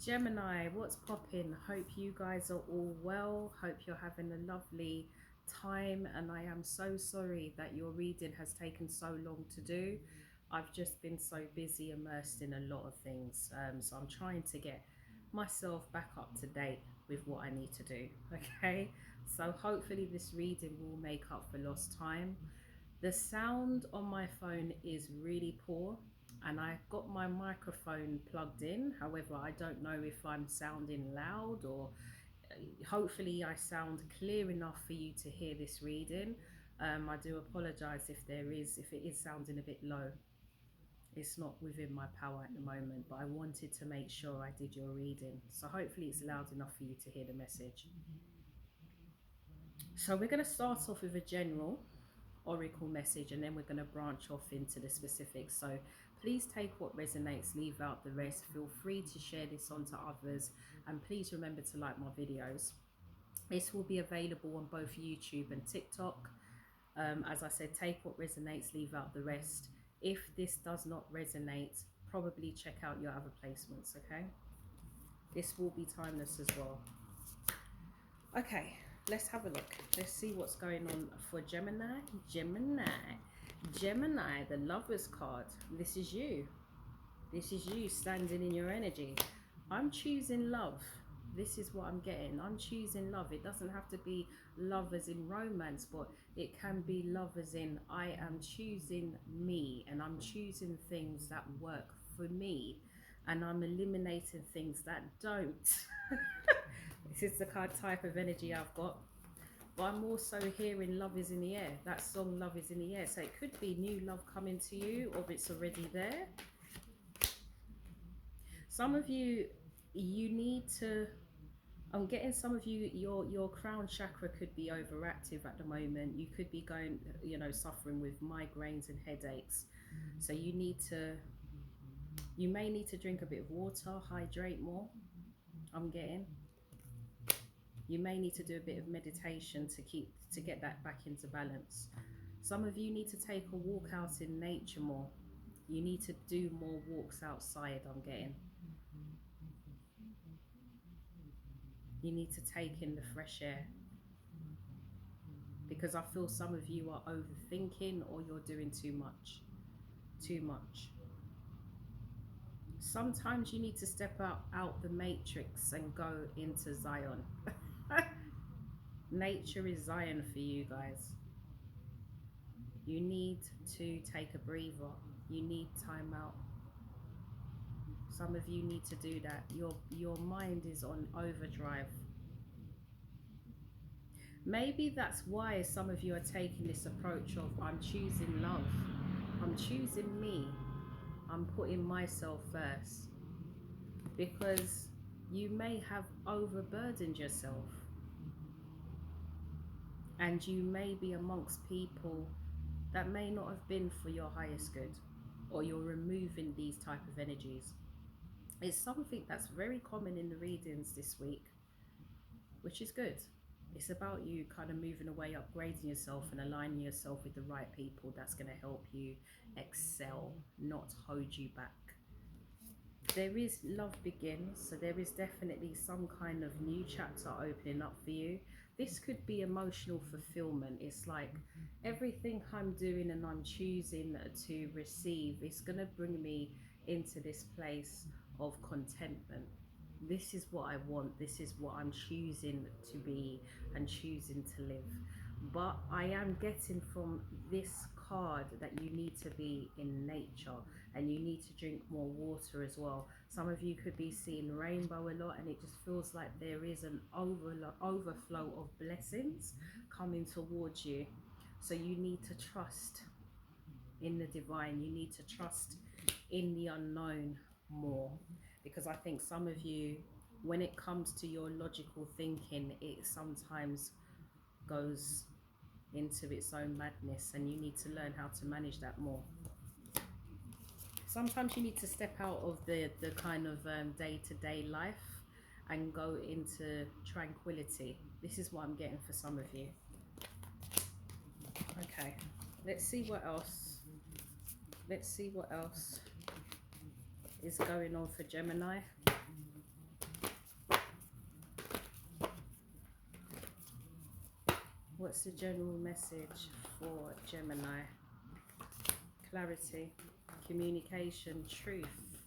Gemini, what's popping? Hope you guys are all well. Hope you're having a lovely time. And I am so sorry that your reading has taken so long to do. I've just been so busy, immersed in a lot of things. So I'm trying to get myself back up to date with what I need to do. Okay. So hopefully this reading will make up for lost time. The sound on my phone is really poor and I got my microphone plugged in. However, I don't know if I'm sounding loud or hopefully I sound clear enough for you to hear this reading. I do apologize if it is sounding a bit low. It's not within my power at the moment, but I wanted to make sure I did your reading. So hopefully it's loud enough for you to hear the message. So we're going to start off with a general oracle message and then we're going to branch off into the specifics. So please take what resonates, leave out the rest. Feel free to share this on to others and please remember to like my videos. This will be available on both YouTube and TikTok. As I said, take what resonates, leave out the rest. If this does not resonate, probably check out your other placements. Okay, this will be timeless as well. Okay, let's have a look. Let's see what's going on for Gemini. Gemini, the Lovers card. This is you. This is you standing in your energy. I'm choosing love. This is what I'm getting. I'm choosing love. It doesn't have to be love as in romance, but it can be love as in I am choosing me and I'm choosing things that work for me and I'm eliminating things that don't. This is the kind of type of energy I've got. But I'm also hearing love is in the air. That song Love is in the air. So it could be new love coming to you or it's already there. Some of you, you need to, I'm getting some of you, your crown chakra could be overactive at the moment. You could be going, suffering with migraines and headaches. So you may need to drink a bit of water, hydrate more. I'm getting. You may need to do a bit of meditation to get that back into balance. Some of you need to take a walk out in nature more. You need to do more walks outside, I'm getting. You need to take in the fresh air. Because I feel some of you are overthinking or you're doing too much. Too much. Sometimes you need to step out the matrix and go into Zion. Nature is Zion for you guys. You need to take a breather. You need time out. Some of you need to do that. Your mind is on overdrive. Maybe that's why some of you are taking this approach of I'm choosing love. I'm choosing me. I'm putting myself first. Because you may have overburdened yourself. And you may be amongst people that may not have been for your highest good. Or you're removing these type of energies. It's something that's very common in the readings this week, which is good. It's about you kind of moving away, upgrading yourself and aligning yourself with the right people that's going to help you excel, not hold you back. There is love begins, so there is definitely some kind of new chapter opening up for you. This could be emotional fulfillment. It's like everything I'm doing and I'm choosing to receive is going to bring me into this place of contentment. This is what I want. This is what I'm choosing to be and choosing to live. But I am getting from this card that you need to be in nature and you need to drink more water as well. Some of you could be seeing rainbow a lot and it just feels like there is an overflow of blessings coming towards you. So you need to trust in the divine. You need to trust in the unknown more. Because I think some of you, when it comes to your logical thinking, it sometimes goes into its own madness and you need to learn how to manage that more. Sometimes you need to step out of the kind of day-to-day life and go into tranquility. This is what I'm getting for some of you. Okay, let's see what else. Let's see what else is going on for Gemini. What's the general message for Gemini? Clarity, communication, truth.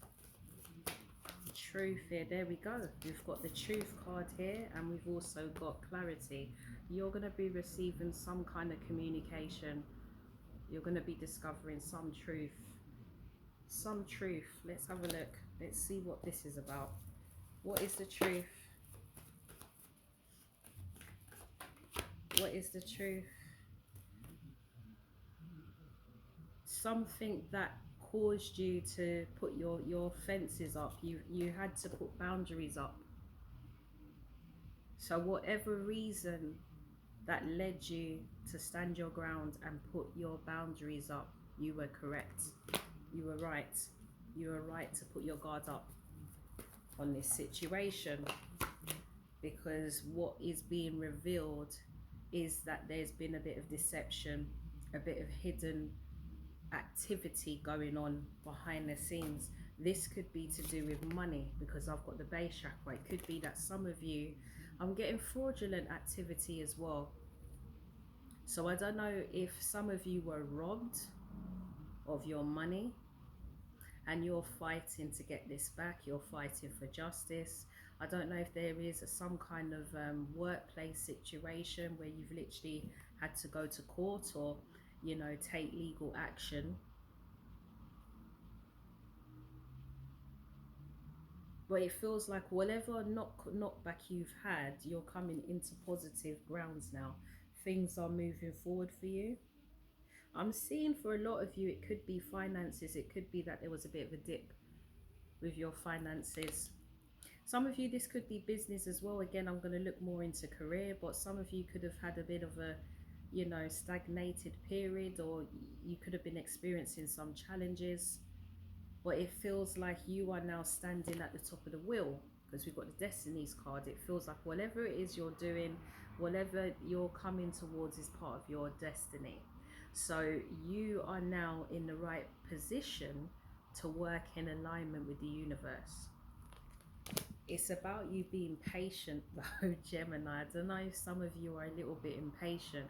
Truth here, there we go. We've got the truth card here, and we've also got clarity. You're going to be receiving some kind of communication. You're going to be discovering some truth. Some truth. Let's have a look. Let's see what this is about. What is the truth? What is the truth? Something that caused you to put your fences up. You had to put boundaries up. So whatever reason that led you to stand your ground and put your boundaries up, you were correct. You were right. You were right to put your guard up on this situation, because what is being revealed is that there's been a bit of deception, a bit of hidden activity going on behind the scenes. This could be to do with money, because I've got the base chakra. It could be that some of you, I'm getting fraudulent activity as well. So I don't know if some of you were robbed of your money and you're fighting to get this back. You're fighting for justice. I don't know if there is some kind of workplace situation where you've literally had to go to court or, you know, take legal action. But it feels like whatever knockback you've had, you're coming into positive grounds now. Things are moving forward for you. I'm seeing for a lot of you, it could be finances. It could be that there was a bit of a dip with your finances. Some of you, this could be business as well. Again, I'm going to look more into career, but some of you could have had a bit of a, you know, stagnated period, or you could have been experiencing some challenges. But it feels like you are now standing at the top of the wheel, because we've got the Destiny's card. It feels like whatever it is you're doing, whatever you're coming towards is part of your destiny. So you are now in the right position to work in alignment with the universe. It's about you being patient though, Gemini. I don't know if some of you are a little bit impatient.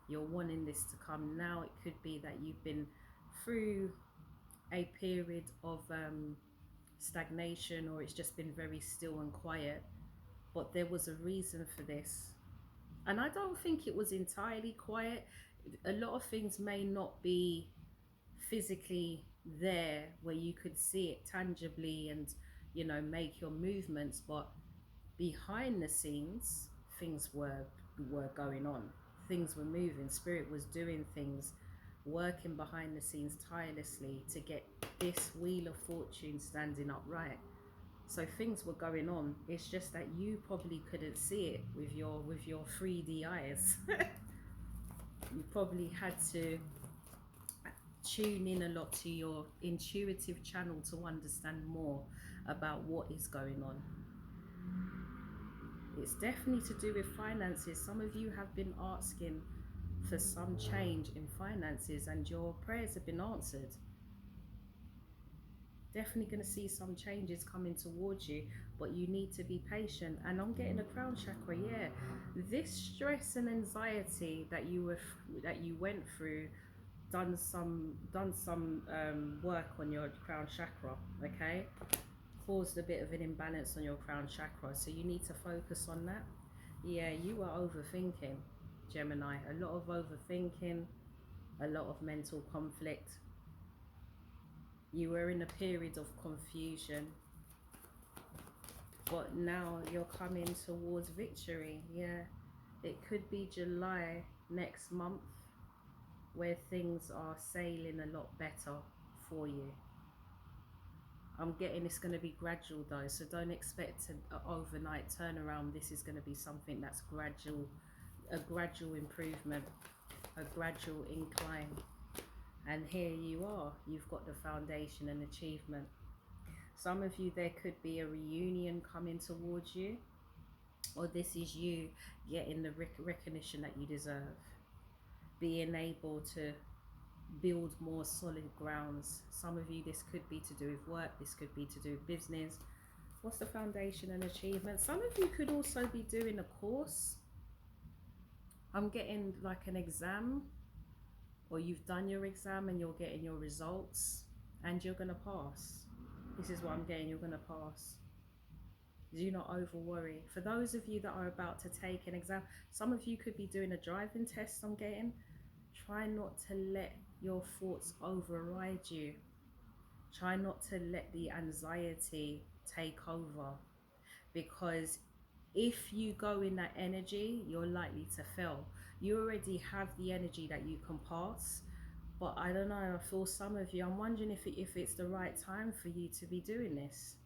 You're wanting this to come now. It could be that you've been through a period of stagnation, or it's just been very still and quiet, but there was a reason for this. And I don't think it was entirely quiet. A lot of things may not be physically there where you could see it tangibly and, you know, make your movements, but behind the scenes things were going on. Things were moving. Spirit was doing things, working behind the scenes tirelessly to get this wheel of fortune standing upright. So things were going on. It's just that you probably couldn't see it with your 3D eyes. You probably had to tune in a lot to your intuitive channel to understand more about what is going on. It's definitely to do with finances. Some of you have been asking for some change in finances, and your prayers have been answered. Definitely going to see some changes coming towards you, but you need to be patient. And I'm getting a crown chakra. Yeah, this stress and anxiety that you went through, done some work on your crown chakra, okay, caused a bit of an imbalance on your crown chakra, so you need to focus on that. Yeah, you are overthinking, Gemini. A lot of overthinking, a lot of mental conflict. You were in a period of confusion, but now you're coming towards victory. Yeah, it could be July next month where things are sailing a lot better for you. I'm getting it's going to be gradual though, so don't expect an overnight turnaround. This is going to be something that's gradual, a gradual improvement, a gradual incline. And here you are, you've got the foundation and achievement. Some of you, there could be a reunion coming towards you, or this is you getting the recognition that you deserve, being able to build more solid grounds. Some of you, this could be to do with work, this could be to do with business. What's the foundation and achievement? Some of you could also be doing a course. I'm getting like an exam, or you've done your exam and you're getting your results and you're going to pass. This is what I'm getting, you're going to pass. Do not over worry. For those of you that are about to take an exam, some of you could be doing a driving test, I'm getting. Try not to let your thoughts override you. Try not to let the anxiety take over, because if you go in that energy, you're likely to fail. You already have the energy that you can pass, but I don't know, I feel some of you, I'm wondering if it's the right time for you to be doing this.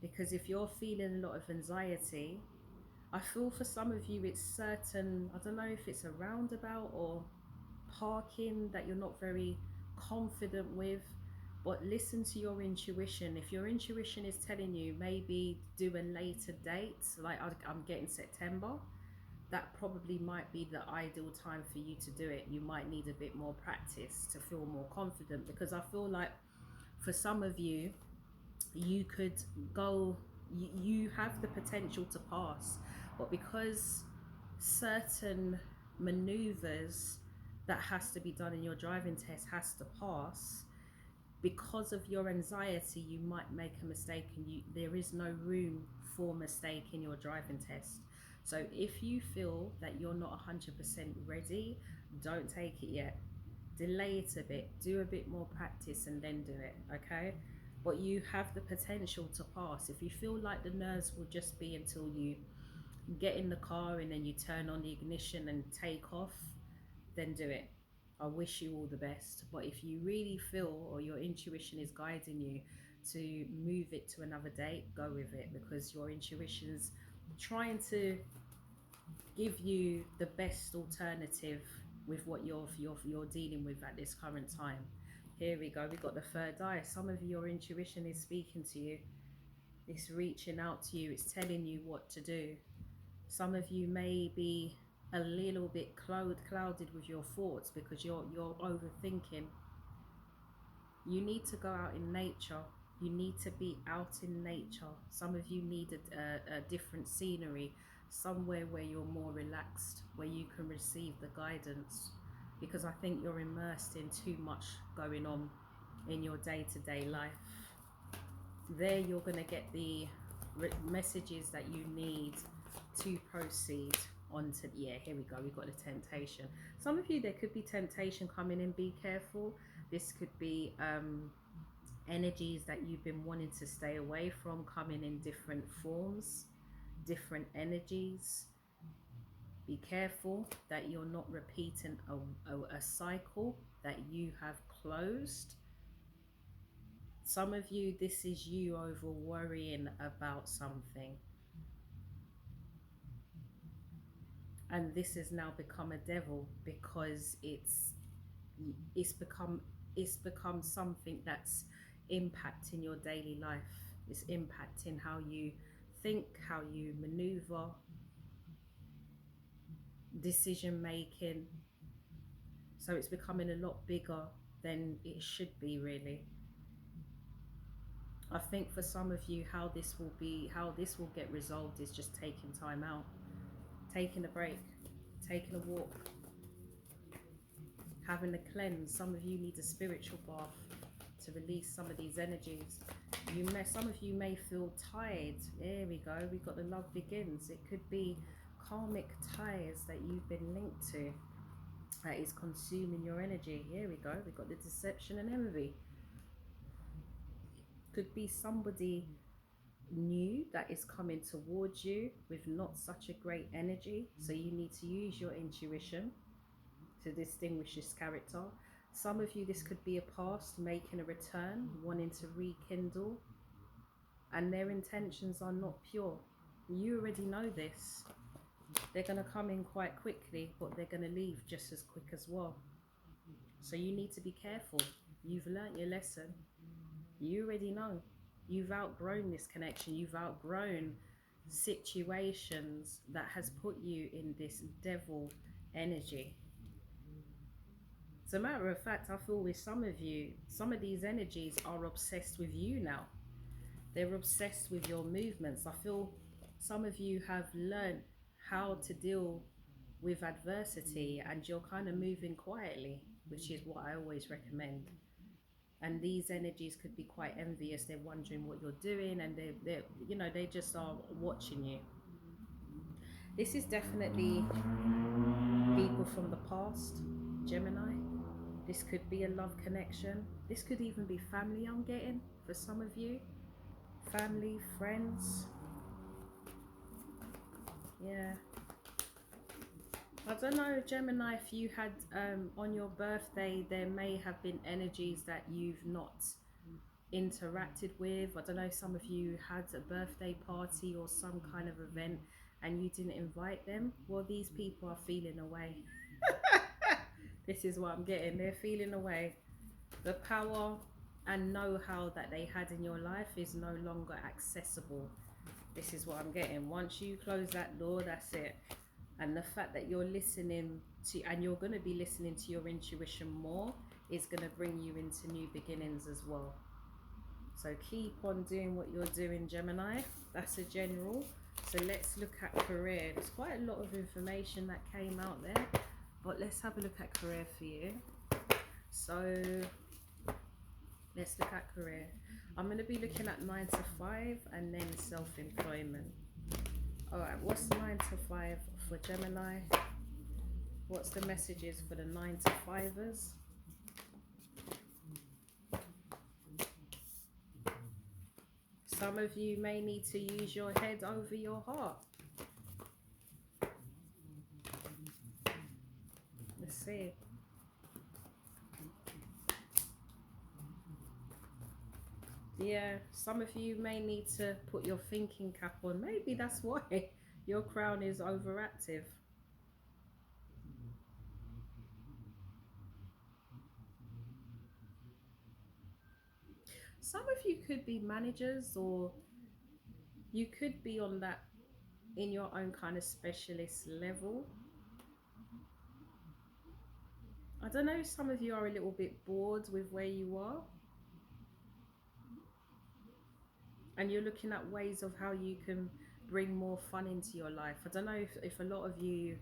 Because if you're feeling a lot of anxiety, I feel for some of you it's certain, I don't know if it's a roundabout or parking that you're not very confident with, but listen to your intuition. If your intuition is telling you maybe do a later date, like I'm getting September, that probably might be the ideal time for you to do it. You might need a bit more practice to feel more confident, because I feel like for some of you, you could go, you have the potential to pass, but because certain maneuvers that has to be done in your driving test has to pass, because of your anxiety you might make a mistake, and there is no room for mistake in your driving test. So if you feel that you're not 100% ready, don't take it yet. Delay it a bit, do a bit more practice and then do it, okay? But you have the potential to pass. If you feel like the nerves will just be until you get in the car and then you turn on the ignition and take off, then do it. I wish you all the best. But if you really feel, or your intuition is guiding you to move it to another date, go with it, because your intuition's trying to give you the best alternative with what you're dealing with at this current time. Here we go, we got the third eye. Some of your intuition is speaking to you, it's reaching out to you, it's telling you what to do. Some of you may be a little bit clouded with your thoughts because you're overthinking. You need to go out in nature. You need to be out in nature. Some of you need a different scenery, somewhere where you're more relaxed, where you can receive the guidance, because I think you're immersed in too much going on in your day-to-day life. There you're going to get the messages that you need to proceed on to, yeah, here we go, we've got the temptation. Some of you, there could be temptation coming in, be careful. This could be energies that you've been wanting to stay away from, coming in different forms, different energies. Be careful that you're not repeating a cycle that you have closed. Some of you, this is you over worrying about something, and this has now become a devil, because it's become something that's impacting your daily life. It's impacting how you think, how you maneuver, decision making. So it's becoming a lot bigger than it should be, really. I think for some of you, how this will get resolved is just taking time out, taking a break, taking a walk, having a cleanse. Some of you need a spiritual bath to release some of these energies. Some of you may feel tired. There we go, we've got the love begins. It could be karmic ties that you've been linked to that is consuming your energy. Here we go, we've got the deception and envy. Could be somebody new that is coming towards you with not such a great energy, so you need to use your intuition to distinguish this character. Some of you, this could be a past making a return, wanting to rekindle, and their intentions are not pure. You already know this. They're going to come in quite quickly, but they're going to leave just as quick as well. So you need to be careful. You've learnt your lesson. You already know. You've outgrown this connection. You've outgrown situations that has put you in this devil energy. As a matter of fact, I feel with some of you, some of these energies are obsessed with you now. They're obsessed with your movements. I feel some of you have learned how to deal with adversity, and you're kind of moving quietly, which is what I always recommend. And these energies could be quite envious. They're wondering what you're doing, and they're you know, they just are watching you. This is definitely people from the past, Gemini. This could be a love connection. This could even be family, I'm getting, for some of you. Family, friends. Yeah. I don't know, Gemini, if you had on your birthday, there may have been energies that you've not interacted with. I don't know, some of you had a birthday party or some kind of event and you didn't invite them. Well, these people are feeling away. This is what I'm getting. They're feeling away. The power and know-how that they had in your life is no longer accessible. This is what I'm getting. Once you close that door, that's it. And the fact that you're listening to, and you're going to be listening to your intuition more, is going to bring you into new beginnings as well. So keep on doing what you're doing, Gemini. That's a general. So let's look at career. There's quite a lot of information that came out there, but let's have a look at career for you. So let's look at career. I'm going to be looking at 9 to 5 and then self-employment. All right, what's 9 to 5 for Gemini? What's the messages for the 9 to 5ers? Some of you may need to use your head over your heart. Let's see. Yeah, some of you may need to put your thinking cap on. Maybe that's why your crown is overactive. Some of you could be managers, or you could be on that in your own kind of specialist level. I don't know, some of you are a little bit bored with where you are. And you're looking at ways of how you can bring more fun into your life. I don't know if a lot of you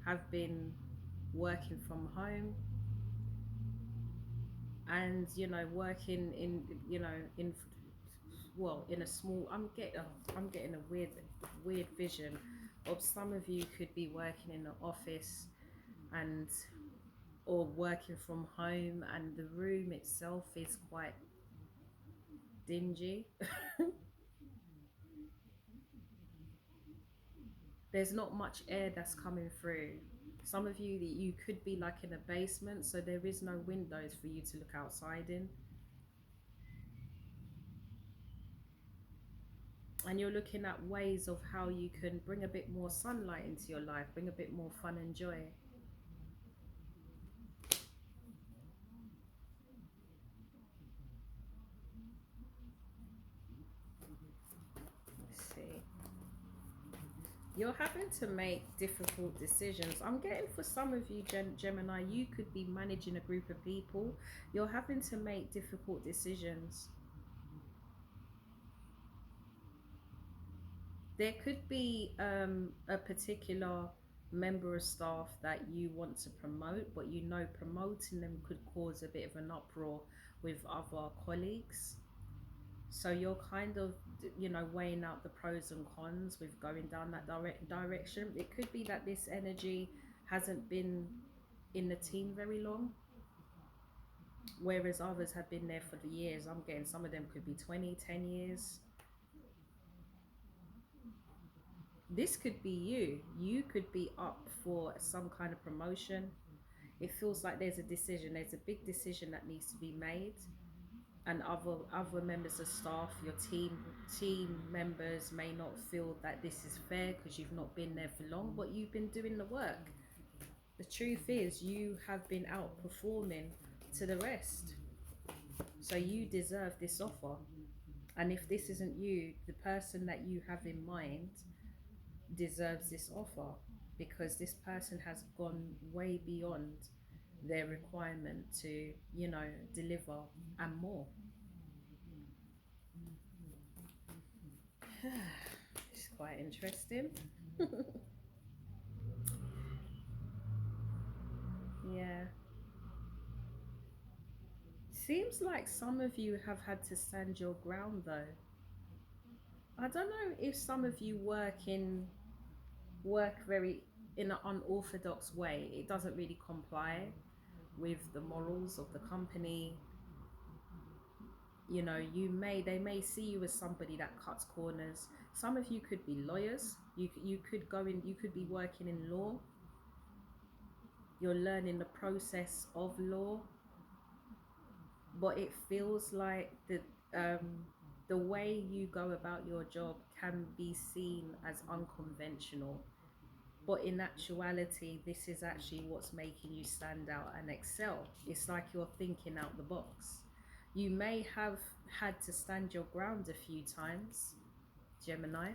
have been working from home and, you know, working in, you know, in, well, in a small, I'm getting a weird vision of some of you could be working in an office and, or working from home, and the room itself is quite dingy. There's not much air that's coming through. Some of you, that you could be like in a basement, so there is no windows for you to look outside in. And you're looking at ways of how you can bring a bit more sunlight into your life, bring a bit more fun and joy. Let's see. You're having to make difficult decisions. I'm getting, for some of you, Gemini, you could be managing a group of people. You're having to make difficult decisions. There could be a particular member of staff that you want to promote, but you know promoting them could cause a bit of an uproar with other colleagues. So you're kind of, you know, weighing out the pros and cons with going down that direction. It could be that this energy hasn't been in the team very long, whereas others have been there for the years. I'm getting some of them could be 20, 10 years. This could be you. You could be up for some kind of promotion. It feels like there's a decision. There's a big decision that needs to be made. And other members of staff, your team members may not feel that this is fair because you've not been there for long, but you've been doing the work. The truth is, you have been outperforming to the rest. So you deserve this offer. And if this isn't you, the person that you have in mind deserves this offer, because this person has gone way beyond their requirement to, you know, deliver and more. It's quite interesting. Seems like some of you have had to stand your ground though. I don't know if some of you work very in an unorthodox way. It doesn't really comply with the morals of the company. You know, they may see you as somebody that cuts corners. Some of you could be lawyers. You could go in, you could be working in law. You're learning the process of law, but it feels like the way you go about your job can be seen as unconventional. But in actuality, this is actually what's making you stand out and excel. It's like you're thinking out the box. You may have had to stand your ground a few times, Gemini.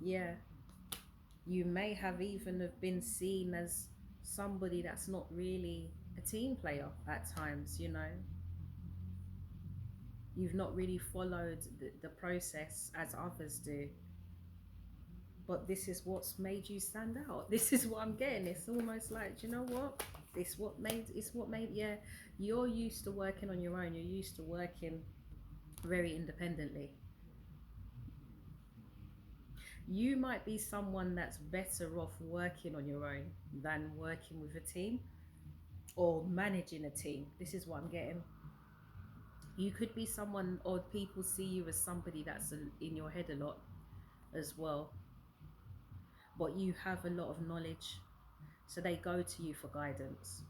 Yeah. You may have even have been seen as somebody that's not really a team player at times, you know. You've not really followed the process as others do. But this is what's made you stand out. This is what I'm getting. It's almost like, do you know what? Yeah, you're used to working on your own. You're used to working very independently. You might be someone that's better off working on your own than working with a team or managing a team. This is what I'm getting. You could be someone, or people see you as somebody that's in your head a lot as well. But you have a lot of knowledge, so they go to you for guidance.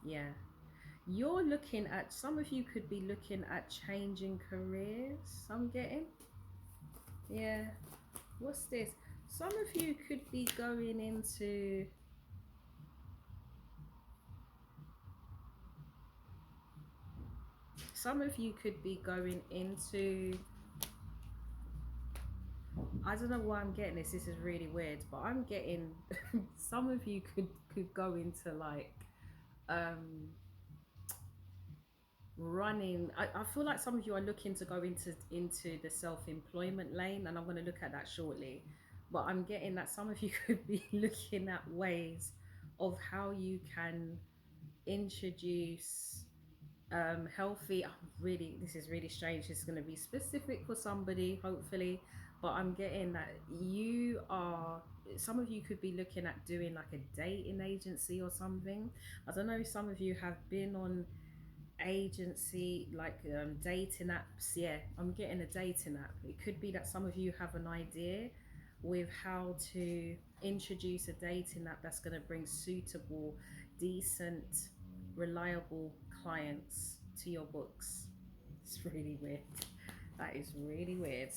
Yeah. You're looking at, some of you could be looking at changing careers, I'm getting. Yeah. What's this? Some of you could be going into, I don't know why I'm getting this. This is really weird, but I'm getting some of you could go into like running. I feel like some of you are looking to go into the self-employment lane, and I'm going to look at that shortly. But I'm getting that some of you could be looking at ways of how you can introduce healthy, really, this is really strange, this is going to be specific for somebody hopefully, but I'm getting that some of you could be looking at doing like a dating agency or something. I don't know if some of you have been on agency like dating apps. Yeah, I'm getting a dating app. It could be that some of you have an idea with how to introduce a dating app that's going to bring suitable, decent, reliable clients to your books. It's really weird. That is really weird.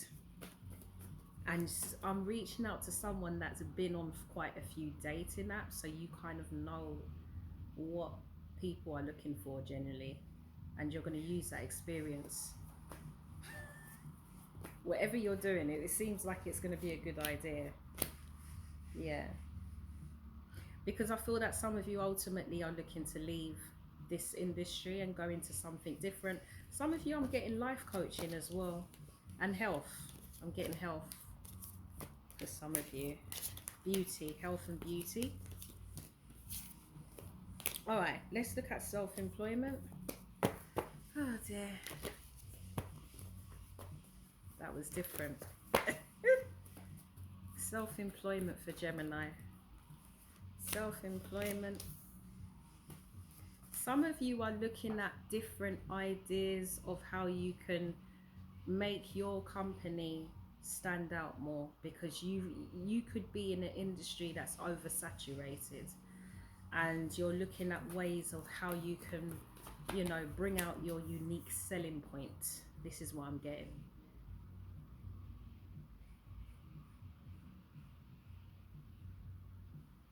And I'm reaching out to someone that's been on quite a few dating apps, so you kind of know what people are looking for generally, and you're going to use that experience. Whatever you're doing, it seems like it's going to be a good idea. Yeah. Because I feel that some of you ultimately are looking to leave this industry and go into something different. Some of you, I'm getting life coaching as well, and health. I'm getting health for some of you. Beauty, health and beauty. All right, let's look at self-employment. Oh dear. That was different. Self-employment for Gemini. Self-employment. Some of you are looking at different ideas of how you can make your company stand out more, because you could be in an industry that's oversaturated, and you're looking at ways of how you can, you know, bring out your unique selling point. This is what I'm getting.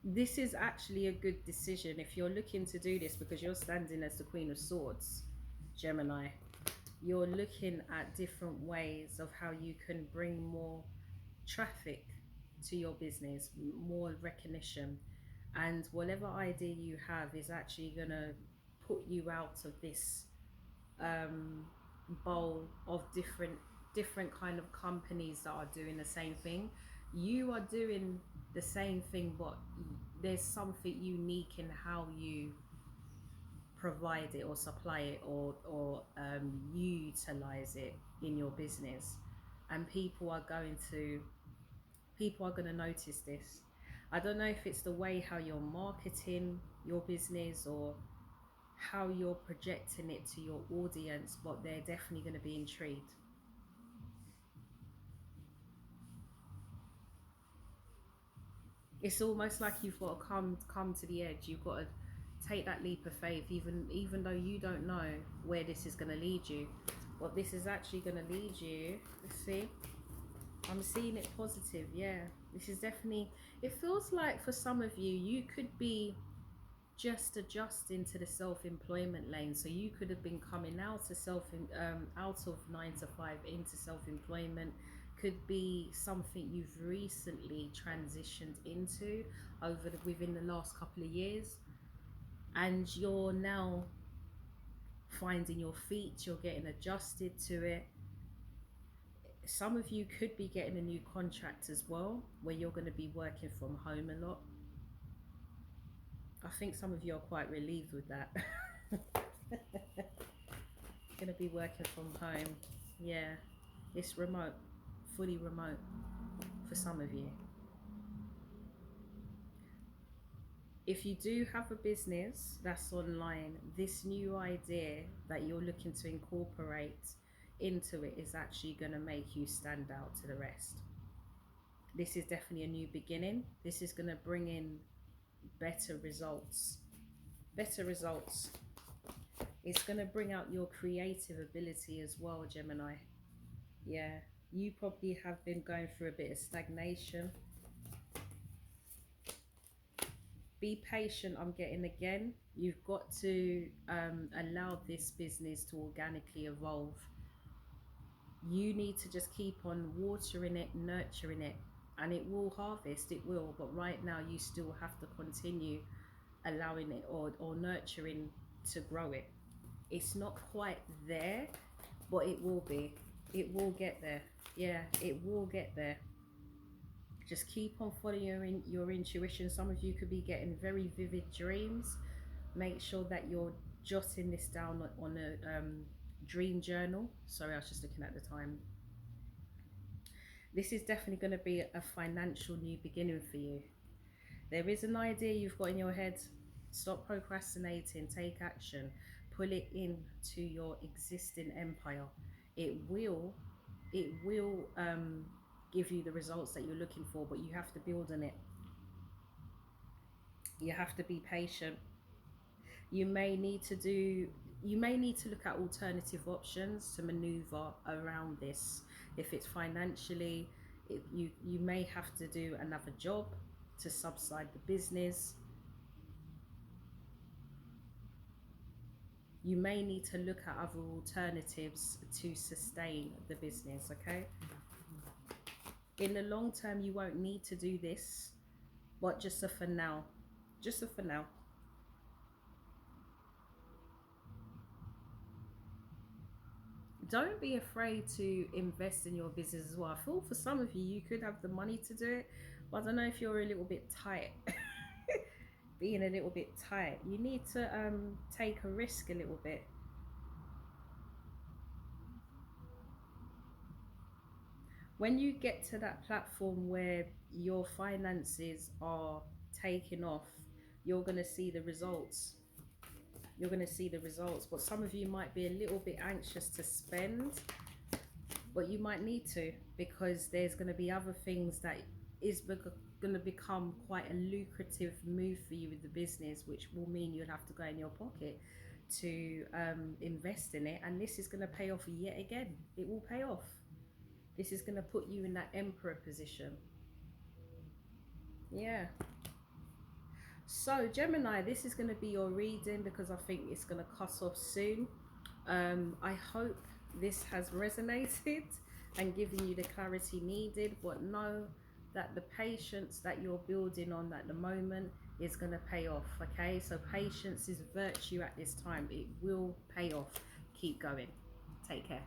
This is actually a good decision if you're looking to do this, because you're standing as the Queen of Swords, Gemini. You're looking at different ways of how you can bring more traffic to your business, more recognition, and whatever idea you have is actually going to put you out of this bowl of different kind of companies that are doing the same thing. You are doing the same thing, but there's something unique in how you provide it or supply it or utilize it in your business, and people are going to notice this. I don't know if it's the way how you're marketing your business or how you're projecting it to your audience, but they're definitely going to be intrigued. It's almost like you've got to come to the edge. You've got to take that leap of faith, even though you don't know where this is going to lead you. What this is actually going to lead you, let's see. I'm seeing it positive. Yeah, this is definitely, it feels like for some of you, you could be just adjusting to the self-employment lane. So you could have been coming out of out of 9 to 5 into self-employment. Could be something you've recently transitioned into within the last couple of years, and you're now finding your feet, you're getting adjusted to it. Some of you could be getting a new contract as well, where you're going to be working from home a lot. I think some of you are quite relieved with that. Going to be working from home. Yeah, it's remote, fully remote for some of you. If you do have a business that's online, this new idea that you're looking to incorporate into it is actually going to make you stand out to the rest. This is definitely a new beginning. This is going to bring in better results. Better results. It's going to bring out your creative ability as well, Gemini. Yeah, you probably have been going through a bit of stagnation. Be patient, I'm getting again. You've got to allow this business to organically evolve. You need to just keep on watering it, nurturing it, and it will harvest, it will. But right now you still have to continue allowing it or nurturing to grow it. It's not quite there, but it will be. It will get there. Yeah, it will get there. Just keep on following your intuition. Some of you could be getting very vivid dreams. Make sure that you're jotting this down on a dream journal. Sorry, I was just looking at the time. This is definitely going to be a financial new beginning for you. There is an idea you've got in your head. Stop procrastinating. Take action. Pull it into your existing empire. It will give you the results that you're looking for, but you have to build on it. You have to be patient. You may need to look at alternative options to maneuver around this. If it's financially, you may have to do another job to subside the business. You may need to look at other alternatives to sustain the business, okay? In the long term, you won't need to do this, but just for now. Just for now. Don't be afraid to invest in your business as well. I feel for some of you, you could have the money to do it, but I don't know if you're a little bit tight. Being a little bit tight. You need to take a risk a little bit. When you get to that platform where your finances are taking off, you're going to see the results. You're going to see the results. But some of you might be a little bit anxious to spend, but you might need to, because there's going to be other things that is going to become quite a lucrative move for you with the business, which will mean you'll have to go in your pocket to invest in it. And this is going to pay off yet again. It will pay off. This is going to put you in that emperor position. Yeah. So Gemini, this is going to be your reading, because I think it's going to cut off soon. I hope this has resonated and given you the clarity needed, but know that the patience that you're building on at the moment is going to pay off. Okay, so patience is virtue at this time. It will pay off. Keep going. Take care.